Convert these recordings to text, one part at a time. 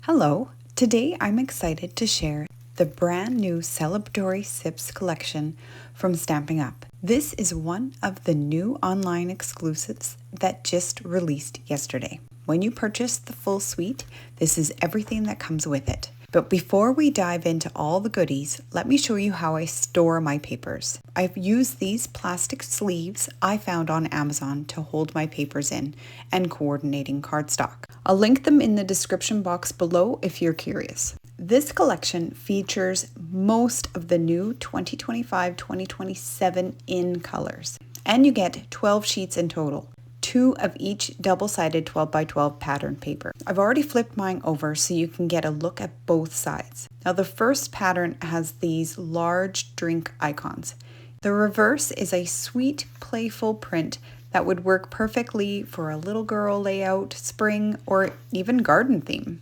Hello, today I'm excited to share the brand new Celebratory Sips Collection from Stampin Up. This is one of the new online exclusives that just released yesterday. When you purchase the full suite, this is everything that comes with it. But before we dive into all the goodies, let me show you how I store my papers. I've used these plastic sleeves I found on Amazon to hold my papers in and coordinating cardstock. I'll link them in the description box below if you're curious. This collection features most of the new 2025-2027 in colors, and you get 12 sheets in total. 2 of each double-sided 12x12 pattern paper. I've already flipped mine over so you can get a look at both sides. Now the first pattern has these large drink icons. The reverse is a sweet, playful print that would work perfectly for a little girl layout, spring, or even garden theme.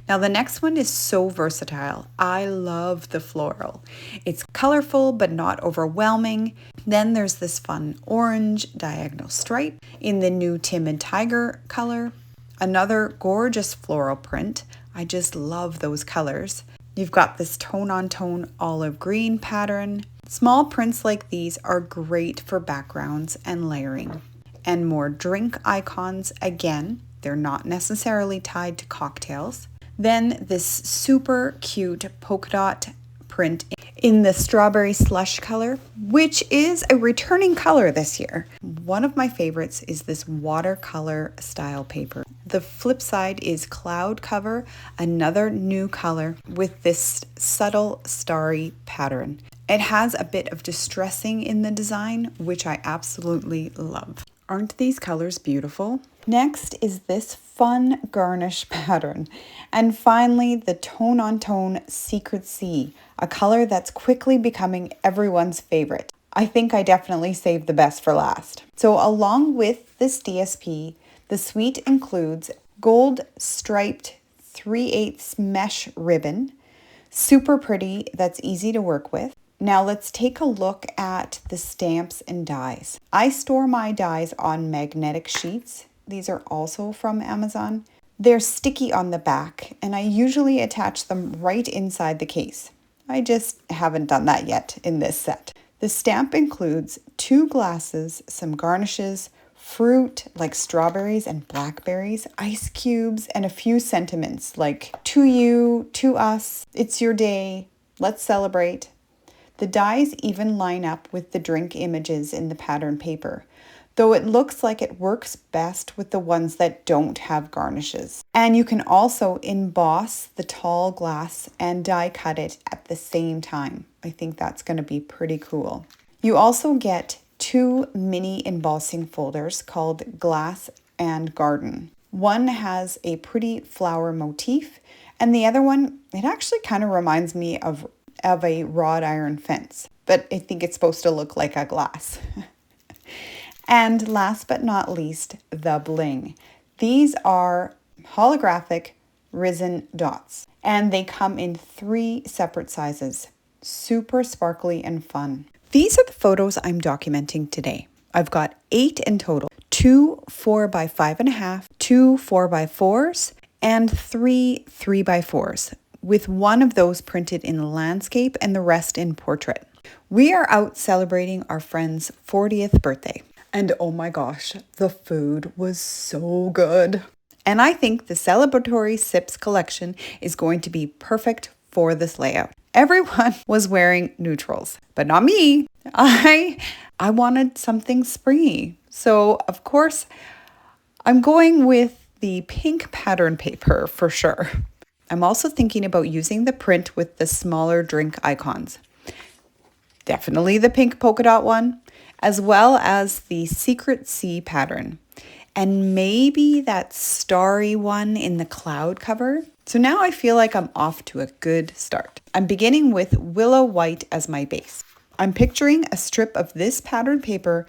Now the next one is so versatile. I love the floral. It's colorful but not overwhelming. Then there's this fun orange diagonal stripe in the new Timid Tiger color. Another gorgeous floral print. I just love those colors. You've got this tone-on-tone olive green pattern. Small prints like these are great for backgrounds and layering. And more drink icons. Again, they're not necessarily tied to cocktails. Then this super cute polka dot print in the strawberry slush color, which is a returning color this year. One of my favorites is this watercolor style paper. The flip side is cloud cover, another new color with this subtle starry pattern. It has a bit of distressing in the design, which I absolutely love. Aren't these colors beautiful? Next is this fun garnish pattern. And finally, the tone-on-tone Secret Sea, a color that's quickly becoming everyone's favorite. I think I definitely saved the best for last. So along with this DSP, the suite includes gold striped 3/8 mesh ribbon, super pretty, that's easy to work with. Now let's take a look at the stamps and dies. I store my dies on magnetic sheets. These are also from Amazon. They're sticky on the back, and I usually attach them right inside the case. I just haven't done that yet in this set. The stamp includes 2 glasses, some garnishes, fruit like strawberries and blackberries, ice cubes, and a few sentiments like to you, to us, it's your day, let's celebrate. The dies even line up with the drink images in the pattern paper, though it looks like it works best with the ones that don't have garnishes. And you can also emboss the tall glass and die cut it at the same time. I think that's going to be pretty cool. You also get 2 mini embossing folders called Glass and Garden. One has a pretty flower motif, and the other one, it actually kind of reminds me of a wrought iron fence, but I think it's supposed to look like a glass. And last but not least, the bling. These are holographic resin dots, and they come in 3 separate sizes. Super sparkly and fun. These are the photos I'm documenting today. I've got 8 in total. 2 4x5.5, 2 4x4s, and 3 3x4s. With one of those printed in landscape and the rest in portrait. We are out celebrating our friend's 40th birthday. And oh my gosh, the food was so good. And I think the Celebratory Sips collection is going to be perfect for this layout. Everyone was wearing neutrals, but not me. I wanted something springy. So of course, I'm going with the pink pattern paper for sure. I'm also thinking about using the print with the smaller drink icons. Definitely the pink polka dot one, as well as the Secret Sea pattern. And maybe that starry one in the cloud cover. So now I feel like I'm off to a good start. I'm beginning with Willow White as my base. I'm picturing a strip of this pattern paper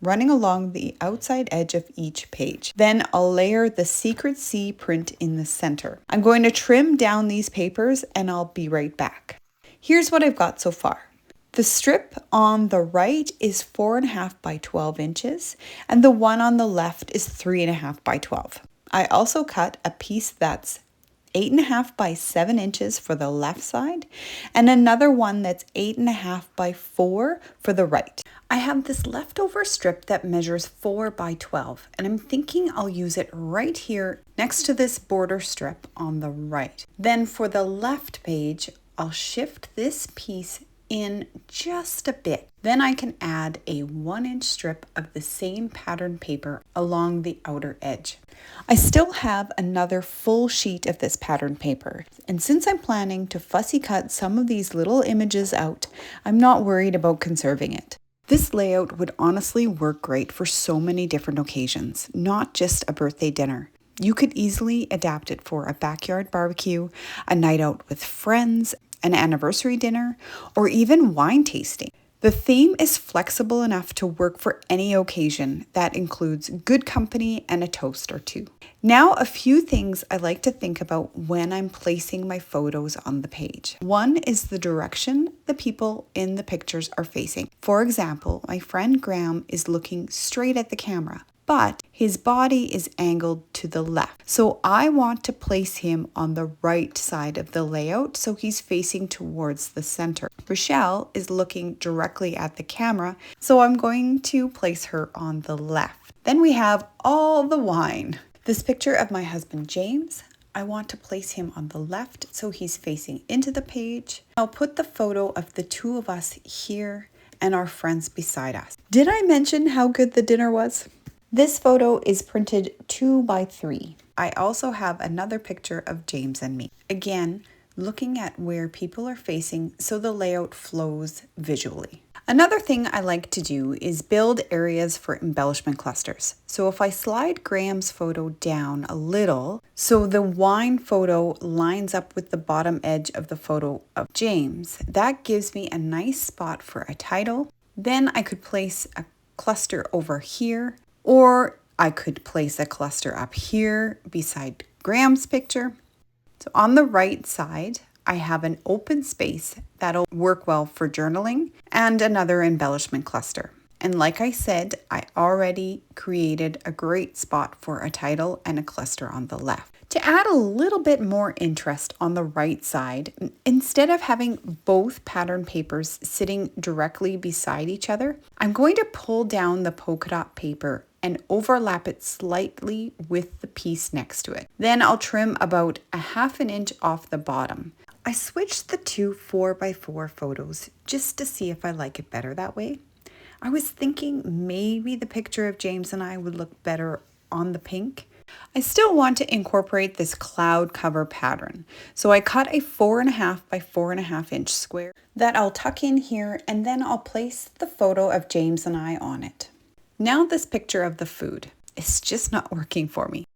running along the outside edge of each page. Then I'll layer the Secret Sea print in the center. I'm going to trim down these papers and I'll be right back. Here's what I've got so far. The strip on the right is 4.5 by 12 inches and the one on the left is 3.5 by 12. I also cut a piece that's 8.5 by 7 inches for the left side, and another one that's 8.5 by 4 for the right. I have this leftover strip that measures 4 by 12, and I'm thinking I'll use it right here next to this border strip on the right. Then for the left page, I'll shift this piece in just a bit. Then I can add a 1-inch strip of the same pattern paper along the outer edge. I still have another full sheet of this pattern paper, and since I'm planning to fussy cut some of these little images out, I'm not worried about conserving it. This layout would honestly work great for so many different occasions, not just a birthday dinner. You could easily adapt it for a backyard barbecue, a night out with friends, an anniversary dinner, or even wine tasting. The theme is flexible enough to work for any occasion. That includes good company and a toast or two. Now, a few things I like to think about when I'm placing my photos on the page. One is the direction the people in the pictures are facing. For example, my friend Graham is looking straight at the camera, but his body is angled to the left. So I want to place him on the right side of the layout so he's facing towards the center. Rochelle is looking directly at the camera, so I'm going to place her on the left. Then we have all the wine. This picture of my husband James, I want to place him on the left so he's facing into the page. I'll put the photo of the two of us here and our friends beside us. Did I mention how good the dinner was? This photo is printed 2 by 3. I also have another picture of James and me. Again, looking at where people are facing so the layout flows visually. Another thing I like to do is build areas for embellishment clusters. So if I slide Graham's photo down a little, so the wine photo lines up with the bottom edge of the photo of James, that gives me a nice spot for a title. Then I could place a cluster over here, or I could place a cluster up here beside Graham's picture. So on the right side, I have an open space that'll work well for journaling and another embellishment cluster. And like I said, I already created a great spot for a title and a cluster on the left. To add a little bit more interest on the right side, instead of having both pattern papers sitting directly beside each other, I'm going to pull down the polka dot paper and overlap it slightly with the piece next to it. Then I'll trim about 1/2 inch off the bottom. I switched the two 4 by 4 photos just to see if I like it better that way. I was thinking maybe the picture of James and I would look better on the pink. I still want to incorporate this cloud cover pattern, so I cut a 4.5 by 4.5 inch square that I'll tuck in here, and then I'll place the photo of James and I on it. Now this picture of the food is just not working for me.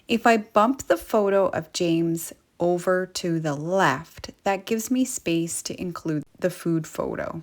If I bump the photo of James over to the left, that gives me space to include the food photo.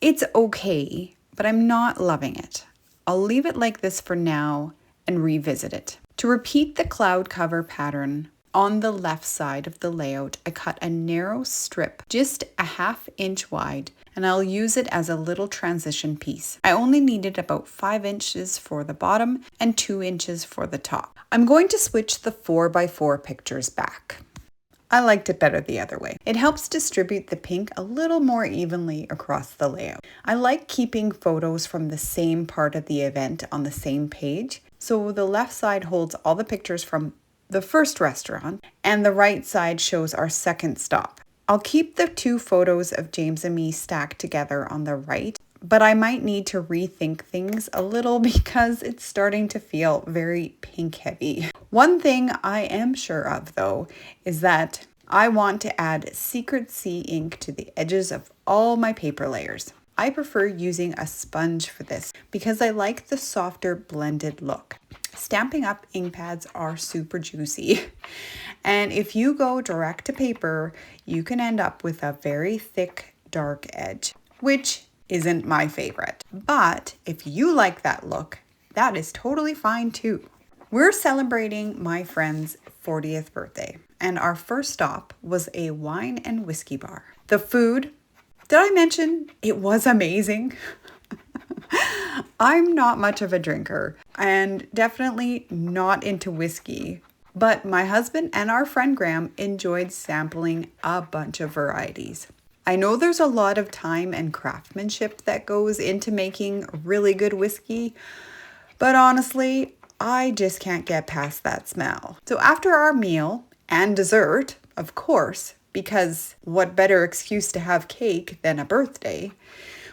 It's okay, but I'm not loving it. I'll leave it like this for now and revisit it. To repeat the cloud cover pattern, on the left side of the layout, I cut a narrow strip just 1/2 inch wide, and I'll use it as a little transition piece. I only needed about 5 inches for the bottom and 2 inches for the top. I'm going to switch the 4 by 4 pictures back. I liked it better the other way. It helps distribute the pink a little more evenly across the layout. I like keeping photos from the same part of the event on the same page, so the left side holds all the pictures from the first restaurant, and the right side shows our second stop. I'll keep the two photos of James and me stacked together on the right, but I might need to rethink things a little because it's starting to feel very pink heavy. One thing I am sure of though is that I want to add Secret Sea ink to the edges of all my paper layers. I prefer using a sponge for this because I like the softer blended look. Stampin' Up ink pads are super juicy, and if you go direct to paper, you can end up with a very thick, dark edge, which isn't my favorite. But if you like that look, that is totally fine too. We're celebrating my friend's 40th birthday, and our first stop was a wine and whiskey bar. The food, did I mention it was amazing? I'm not much of a drinker and definitely not into whiskey, But my husband and our friend Graham enjoyed sampling a bunch of varieties. I know there's a lot of time and craftsmanship that goes into making really good whiskey, but honestly, I just can't get past that smell. So after our meal and dessert, of course, because what better excuse to have cake than a birthday,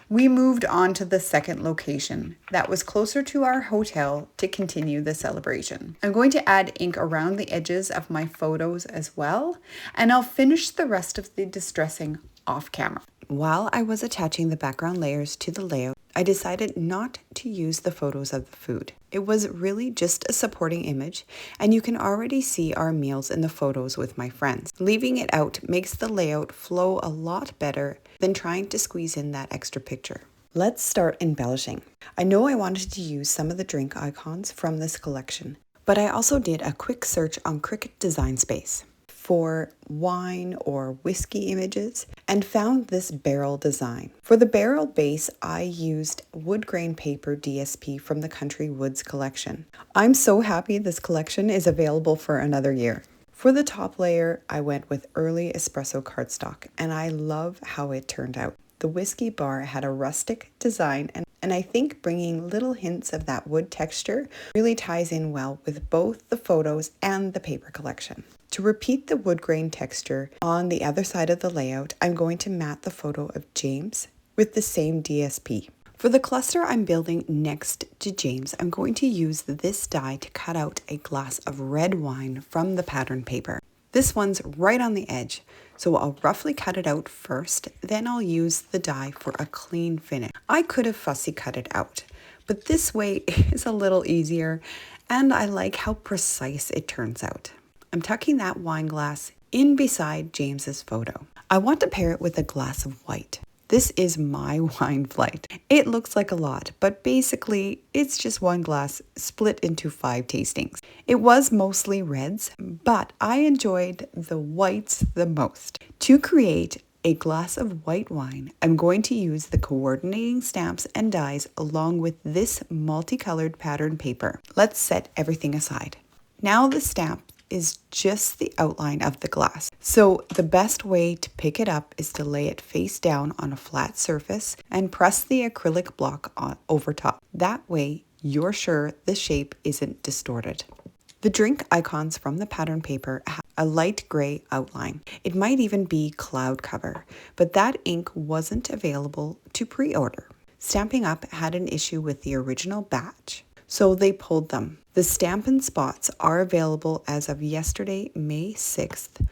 we moved on to the second location that was closer to our hotel to continue the celebration. I'm going to add ink around the edges of my photos as well, and I'll finish the rest of the distressing off camera. While I was attaching the background layers to the layout, I decided not to use the photos of the food. It was really just a supporting image, and you can already see our meals in the photos with my friends. Leaving it out makes the layout flow a lot better than trying to squeeze in that extra picture. Let's start embellishing. I know I wanted to use some of the drink icons from this collection, but I also did a quick search on Cricut Design Space for wine or whiskey images and found this barrel design. For the barrel base, I used wood grain paper DSP from the Country Woods collection. I'm so happy this collection is available for another year. For the top layer, I went with early espresso cardstock, and I love how it turned out. The whiskey bar had a rustic design, and I think bringing little hints of that wood texture really ties in well with both the photos and the paper collection. To repeat the wood grain texture on the other side of the layout, I'm going to mat the photo of James with the same DSP. For the cluster I'm building next to James, I'm going to use this die to cut out a glass of red wine from the pattern paper. This one's right on the edge, so I'll roughly cut it out first, then I'll use the die for a clean finish. I could have fussy cut it out, but this way is a little easier, and I like how precise it turns out. I'm tucking that wine glass in beside James's photo. I want to pair it with a glass of white. This is my wine flight. It looks like a lot, but basically it's just one glass split into 5 tastings. It was mostly reds, but I enjoyed the whites the most. To create a glass of white wine, I'm going to use the coordinating stamps and dies along with this multicolored pattern paper. Let's set everything aside. Now the stamp is just the outline of the glass. So the best way to pick it up is to lay it face down on a flat surface and press the acrylic block over top. That way you're sure the shape isn't distorted. The drink icons from the pattern paper have a light gray outline. It might even be cloud cover, but that ink wasn't available to pre-order. Stampin Up had an issue with the original batch, so they pulled them. The Stampin' spots are available as of yesterday, May 6th,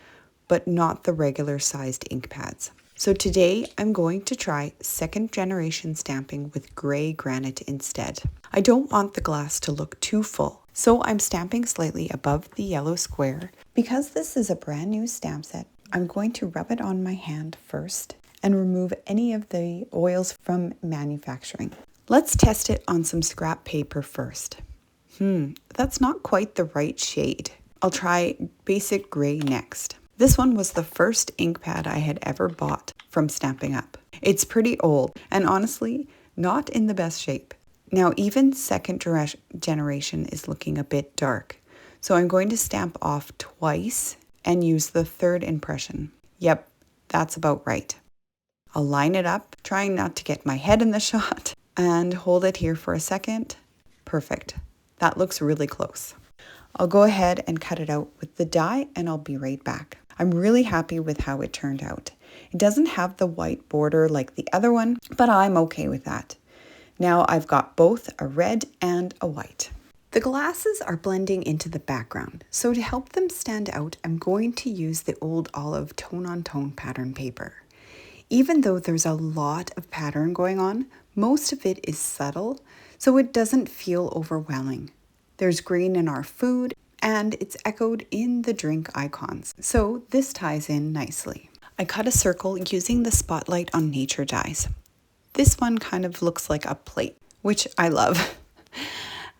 but not the regular sized ink pads. So today I'm going to try second generation stamping with gray granite instead. I don't want the glass to look too full, so I'm stamping slightly above the yellow square. Because this is a brand new stamp set, I'm going to rub it on my hand first and remove any of the oils from manufacturing. Let's test it on some scrap paper first. That's not quite the right shade. I'll try basic gray next. This one was the first ink pad I had ever bought from Stampin Up. It's pretty old and honestly not in the best shape. Now even second generation is looking a bit dark, so I'm going to stamp off twice and use the third impression. Yep, that's about right. I'll line it up, trying not to get my head in the shot, and hold it here for a second. Perfect. That looks really close. I'll go ahead and cut it out with the die and I'll be right back. I'm really happy with how it turned out. It doesn't have the white border like the other one, but I'm okay with that. Now I've got both a red and a white. The glasses are blending into the background, so to help them stand out, I'm going to use the Old Olive tone-on-tone pattern paper. Even though there's a lot of pattern going on, most of it is subtle, so it doesn't feel overwhelming. There's green in our food, and it's echoed in the drink icons, so this ties in nicely. I cut a circle using the Spotlight on Nature dies. This one kind of looks like a plate, which I love.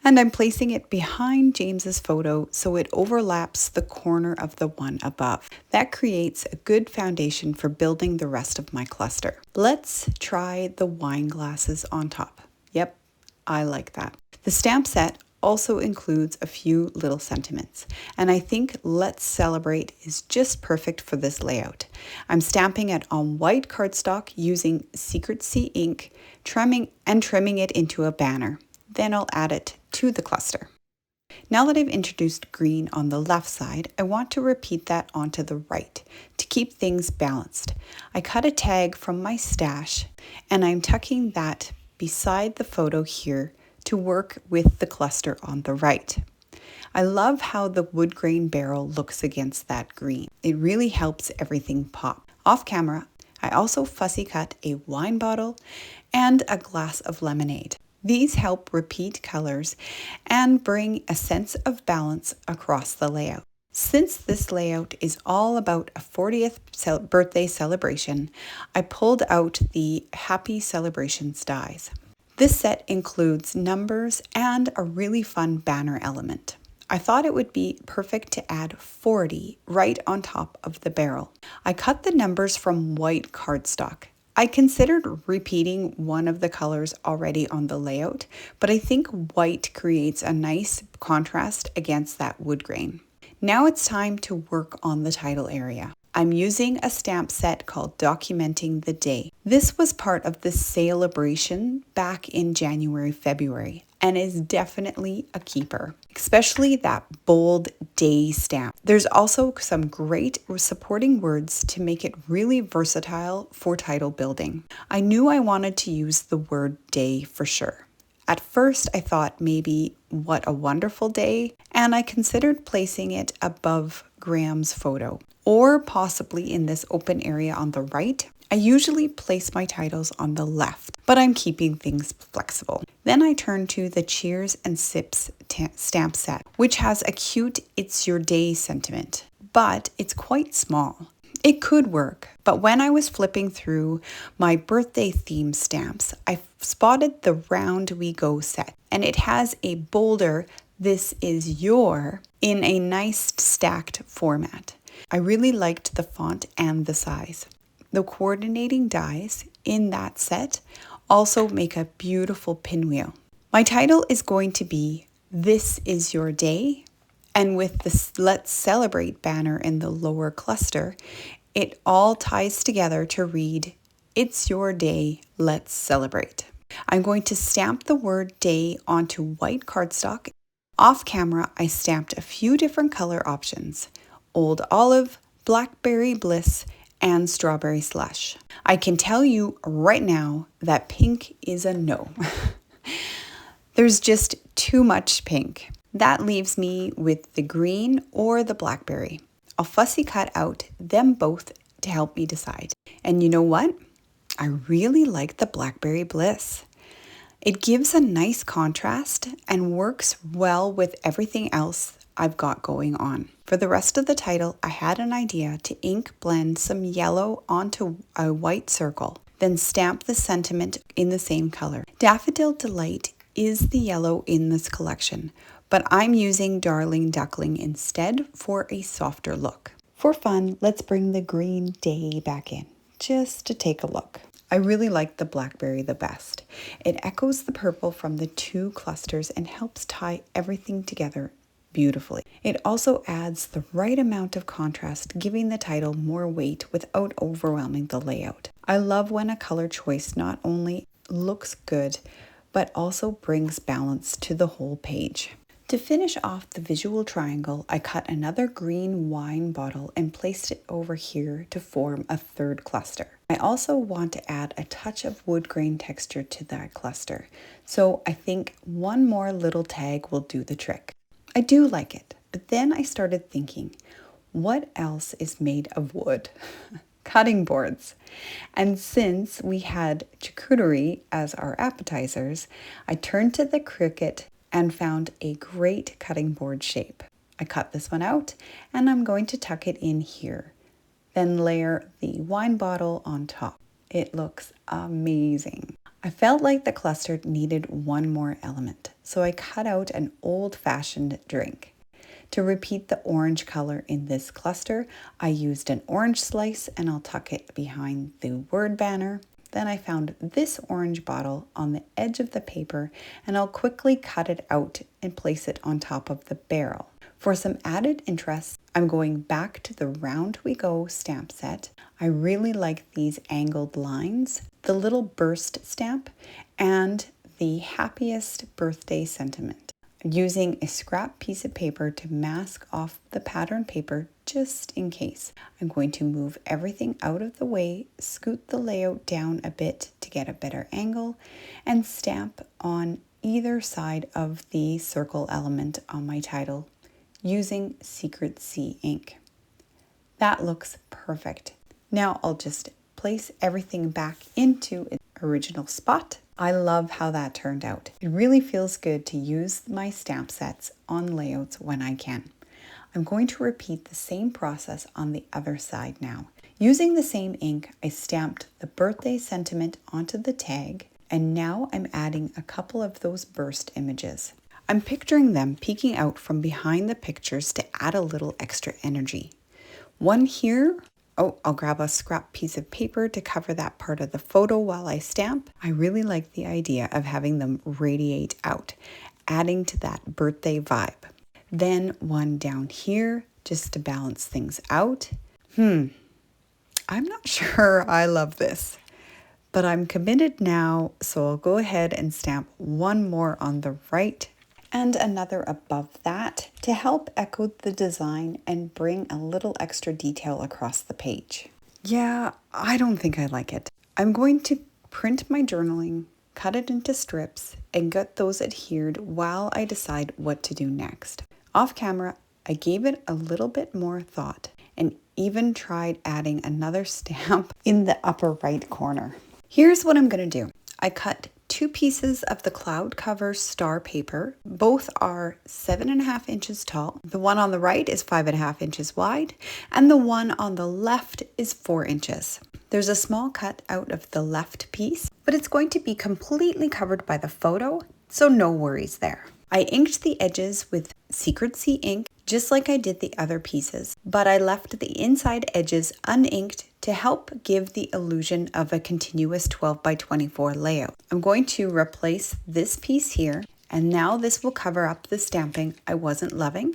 And I'm placing it behind James's photo so it overlaps the corner of the one above. That creates a good foundation for building the rest of my cluster. Let's try the wine glasses on top. Yep, I like that. The stamp set also includes a few little sentiments, and I think Let's Celebrate is just perfect for this layout. I'm stamping it on white cardstock using Secret Sea ink, trimming it into a banner. Then I'll add it to the cluster. Now that I've introduced green on the left side, I want to repeat that onto the right to keep things balanced. I cut a tag from my stash and I'm tucking that beside the photo here to work with the cluster on the right. I love how the wood grain barrel looks against that green. It really helps everything pop. Off camera, I also fussy cut a wine bottle and a glass of lemonade. These help repeat colors and bring a sense of balance across the layout. Since this layout is all about a 40th birthday celebration, I pulled out the Happy Celebrations dies. This set includes numbers and a really fun banner element. I thought it would be perfect to add 40 right on top of the barrel. I cut the numbers from white cardstock. I considered repeating one of the colors already on the layout, but I think white creates a nice contrast against that wood grain. Now it's time to work on the title area. I'm using a stamp set called Documenting the Day. This was part of the celebration back in January, February, and is definitely a keeper, especially that bold day stamp. There's also some great supporting words to make it really versatile for title building. I knew I wanted to use the word day for sure. At first, I thought maybe what a wonderful day, and I considered placing it above Graham's photo, or possibly in this open area on the right. I usually place my titles on the left, but I'm keeping things flexible. Then I turn to the Cheers and Sips stamp set, which has a cute It's Your Day sentiment, but it's quite small. It could work, but when I was flipping through my birthday theme stamps, I spotted the Round We Go set, and it has a bolder This Is Your in a nice stacked format. I really liked the font and the size. The coordinating dies in that set also make a beautiful pinwheel. My title is going to be This Is Your Day, and with the Let's Celebrate banner in the lower cluster, it all ties together to read It's Your Day, Let's Celebrate. I'm going to stamp the word day onto white cardstock. Off camera, I stamped a few different color options: Old Olive, Blackberry Bliss, and Strawberry Slush. I can tell you right now that pink is a no. There's just too much pink. That leaves me with the green or the blackberry. I'll fussy cut out them both to help me decide. And you know what? I really like the Blackberry Bliss. It gives a nice contrast and works well with everything else I've got going on. For the rest of the title, I had an idea to ink blend some yellow onto a white circle, then stamp the sentiment in the same color. Daffodil Delight is the yellow in this collection, but I'm using Darling Duckling instead for a softer look. For fun, let's bring the green day back in, just to take a look. I really like the blackberry the best. It echoes the purple from the two clusters and helps tie everything together beautifully. It also adds the right amount of contrast, giving the title more weight without overwhelming the layout. I love when a color choice not only looks good, but also brings balance to the whole page. To finish off the visual triangle, I cut another green wine bottle and placed it over here to form a third cluster. I also want to add a touch of wood grain texture to that cluster, so I think one more little tag will do the trick. I do like it, but then I started thinking, what else is made of wood? Cutting boards. And since we had charcuterie as our appetizers, I turned to the Cricut and found a great cutting board shape. I cut this one out and I'm going to tuck it in here. Then layer the wine bottle on top. It looks amazing. I felt like the cluster needed one more element, so I cut out an old-fashioned drink. To repeat the orange color in this cluster, I used an orange slice and I'll tuck it behind the word banner. Then I found this orange bottle on the edge of the paper, and I'll quickly cut it out and place it on top of the barrel. For some added interest, I'm going back to the Round We Go stamp set. I really like these angled lines, the little burst stamp, and the happiest birthday sentiment. I'm using a scrap piece of paper to mask off the pattern paper just in case. I'm going to move everything out of the way, scoot the layout down a bit to get a better angle, and stamp on either side of the circle element on my title using Secret C ink. That looks perfect. Now I'll just place everything back into its original spot. I love how that turned out. It really feels good to use my stamp sets on layouts when I can. I'm going to repeat the same process on the other side now. Using the same ink, I stamped the birthday sentiment onto the tag, and now I'm adding a couple of those burst images. I'm picturing them peeking out from behind the pictures to add a little extra energy. One here. Oh, I'll grab a scrap piece of paper to cover that part of the photo while I stamp. I really like the idea of having them radiate out, adding to that birthday vibe. Then one down here just to balance things out. I'm not sure I love this, but I'm committed now, so I'll go ahead and stamp one more on the right and another above that to help echo the design and bring a little extra detail across the page. Yeah, I don't think I like it. I'm going to print my journaling, cut it into strips, and get those adhered while I decide what to do next. Off camera, I gave it a little bit more thought and even tried adding another stamp in the upper right corner. Here's what I'm going to do. I cut 2 pieces of the cloud cover star paper. Both are 7.5 inches tall. The one on the right is 5.5 inches wide, and the one on the left is 4 inches. There's a small cut out of the left piece, but it's going to be completely covered by the photo, so no worries there. I inked the edges with Secret C ink, just like I did the other pieces, but I left the inside edges uninked to help give the illusion of a continuous 12 by 24 layout. I'm going to replace this piece here, and now this will cover up the stamping I wasn't loving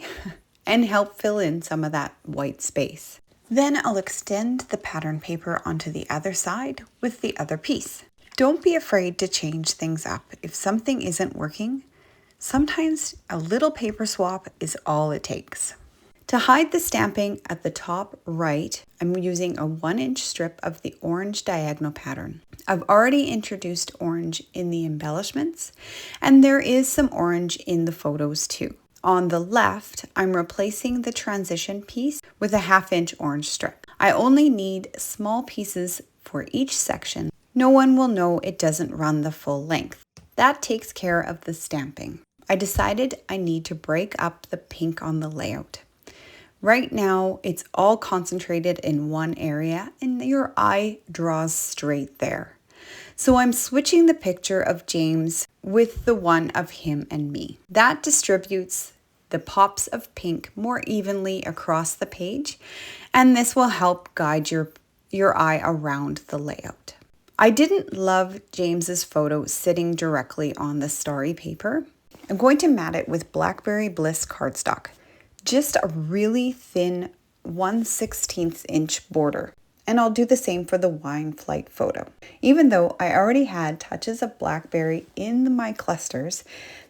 and help fill in some of that white space. Then I'll extend the pattern paper onto the other side with the other piece. Don't be afraid to change things up. If something isn't working, sometimes a little paper swap is all it takes. To hide the stamping at the top right, I'm using a 1-inch strip of the orange diagonal pattern. I've already introduced orange in the embellishments, and there is some orange in the photos too. On the left, I'm replacing the transition piece with a 1/2-inch orange strip. I only need small pieces for each section. No one will know it doesn't run the full length. That takes care of the stamping. I decided I need to break up the pink on the layout. Right now, it's all concentrated in one area and your eye draws straight there. So I'm switching the picture of James with the one of him and me. That distributes the pops of pink more evenly across the page, and this will help guide your eye around the layout. I didn't love James's photo sitting directly on the starry paper. I'm going to mat it with Blackberry Bliss cardstock. Just a really thin 1/16 inch border. And I'll do the same for the wine flight photo. Even though I already had touches of blackberry in my clusters,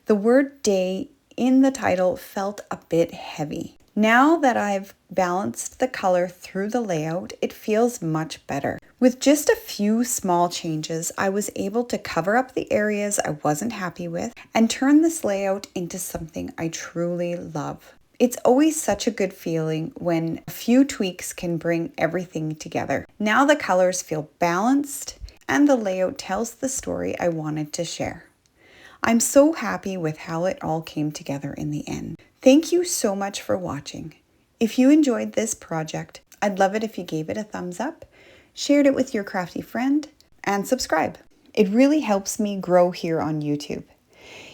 the word day in the title felt a bit heavy. Now that I've balanced the color through the layout, it feels much better. With just a few small changes, I was able to cover up the areas I wasn't happy with and turn this layout into something I truly love. It's always such a good feeling when a few tweaks can bring everything together. Now the colors feel balanced and the layout tells the story I wanted to share. I'm so happy with how it all came together in the end. Thank you so much for watching. If you enjoyed this project, I'd love it if you gave it a thumbs up, shared it with your crafty friend, and subscribe. It really helps me grow here on YouTube.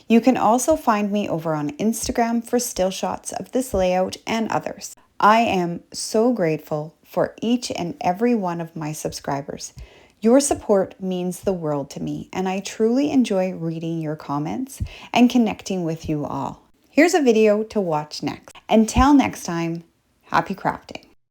You can also find me over on Instagram for still shots of this layout and others. I am so grateful for each and every one of my subscribers. Your support means the world to me, and I truly enjoy reading your comments and connecting with you all. Here's a video to watch next. Until next time, happy crafting.